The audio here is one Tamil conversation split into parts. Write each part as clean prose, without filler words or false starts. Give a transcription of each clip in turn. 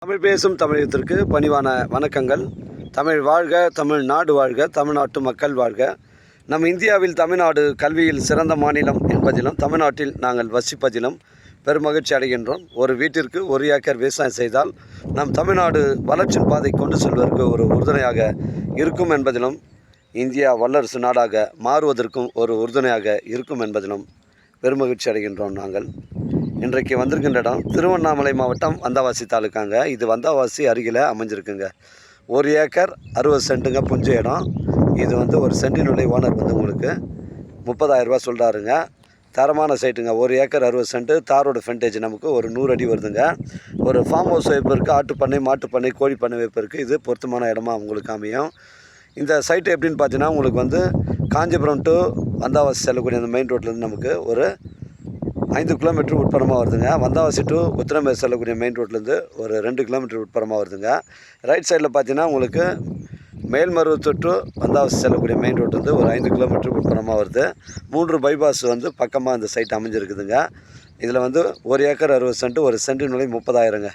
தமிழ் பேசும் தமிழகத்திற்கு பணிவான வணக்கங்கள். தமிழ் வாழ்க, தமிழ்நாடு வாழ்க, தமிழ்நாட்டு மக்கள் வாழ்க. நம் இந்தியாவில் தமிழ்நாடு கல்வியில் சிறந்த மாநிலம் என்பதிலும் தமிழ்நாட்டில் நாங்கள் வசிப்பதிலும் பெருமகிழ்ச்சி அடைகின்றோம். ஒரு வீட்டிற்கு 1 ஏக்கர் விவசாயம் செய்தால் நம் தமிழ்நாடு வளர்ச்சியின் பாதை கொண்டு செல்வதற்கு ஒரு உறுதுணையாக இருக்கும் என்பதிலும், இந்தியா வல்லரசு நாடாக மாறுவதற்கும் ஒரு உறுதுணையாக இருக்கும் என்பதிலும் பெருமகிழ்ச்சி அடைகின்றோம். நாங்கள் இன்றைக்கு வந்திருக்கின்ற இடம் திருவண்ணாமலை மாவட்டம் வந்தவாசி தாலுக்காங்க. இது வந்தவாசி அருகில் அமைஞ்சிருக்குங்க. 1 ஏக்கர் 60 சென்ட்டுங்க புஞ்ச இடம். இது ஒரு சென்டினுடைய ஓனர் உங்களுக்கு 30,000 ரூபா சொல்கிறாருங்க. தரமான சைட்டுங்க. 1 ஏக்கர் 60 சென்ட்டு. தாரோட ஃப்ரண்டேஜ் நமக்கு ஒரு 100 அடி வருதுங்க. ஒரு ஃபார்ம் ஹவுஸ் வைப்பதற்கு, ஆட்டுப்பண்ணை, மாட்டுப்பண்ணை, கோழி பண்ணை வைப்பதற்கு இது பொருத்தமான இடமா உங்களுக்கு அமையும். இந்த சைட்டு எப்படின்னு பார்த்தீங்கன்னா, உங்களுக்கு காஞ்சிபுரம் டு வந்தவாசி செல்லக்கூடிய அந்த மெயின் ரோட்லேருந்து நமக்கு ஒரு 5 கிலோமீட்டர் உட்புறமாக வருதுங்க. வந்தவாசி டு உத்திரமேர் செல்லக்கூடிய மெயின் ரோட்லேருந்து ஒரு 2 கிலோமீட்டர் உட்புறமாக வருதுங்க. ரைட் சைடில் பார்த்தீங்கன்னா உங்களுக்கு மேல்மருவத்தூர் டு வந்தவாசி செல்லக்கூடிய மெயின் ரோட் ஒரு 5 கிலோமீட்டர் உட்புறமாக வருது. 3 பைபாஸ் பக்கமாக இந்த சைட் அமைஞ்சிருக்குதுங்க. இதில் 1 ஏக்கர் 60 சென்ட்டு, ஒரு சென்ட்டு நிலை 30,000ங்க.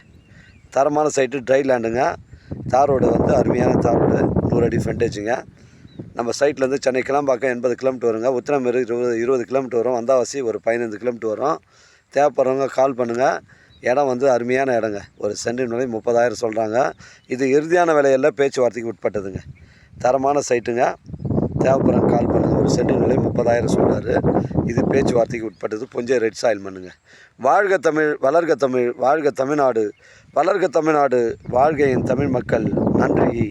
தரமான சைட்டு, ட்ரை லேண்டுங்க. தாரோடு அருமையான தாரோடு 100 அடி ஃப்ரண்டேஜுங்க. நம்ம சைட்லேருந்து சென்னை கிளம்பாக்கம் 80 கிலோமீட்டர் வருங்க. உத்திரமேரு 20 கிலோமீட்டர் வரும். வந்தவாசி ஒரு 15 கிலோமீட்டர் வரும். தேவைப்படுறவங்க கால் பண்ணுங்கள். இடம் அருமையான இடங்க. ஒரு சென்ட் நிலை 30,000 சொல்கிறாங்க. இது இறுதியான விலையில் பேச்சுவார்த்தைக்கு உட்பட்டதுங்க. தரமான சைட்டுங்க. தேவைப்படுறவங்க கால் பண்ணுங்கள். ஒரு சென்ட் நிலை 30,000 சொல்கிறாரு. இது பேச்சுவார்த்தைக்கு உட்பட்டது. புஞ்சை ரெட் சாயில் மண்ணுங்க. வாழ்க தமிழ், வளர்க தமிழ், வாழ்க தமிழ்நாடு, வளர்க தமிழ்நாடு, வாழ்க என் தமிழ் மக்கள். நன்றி.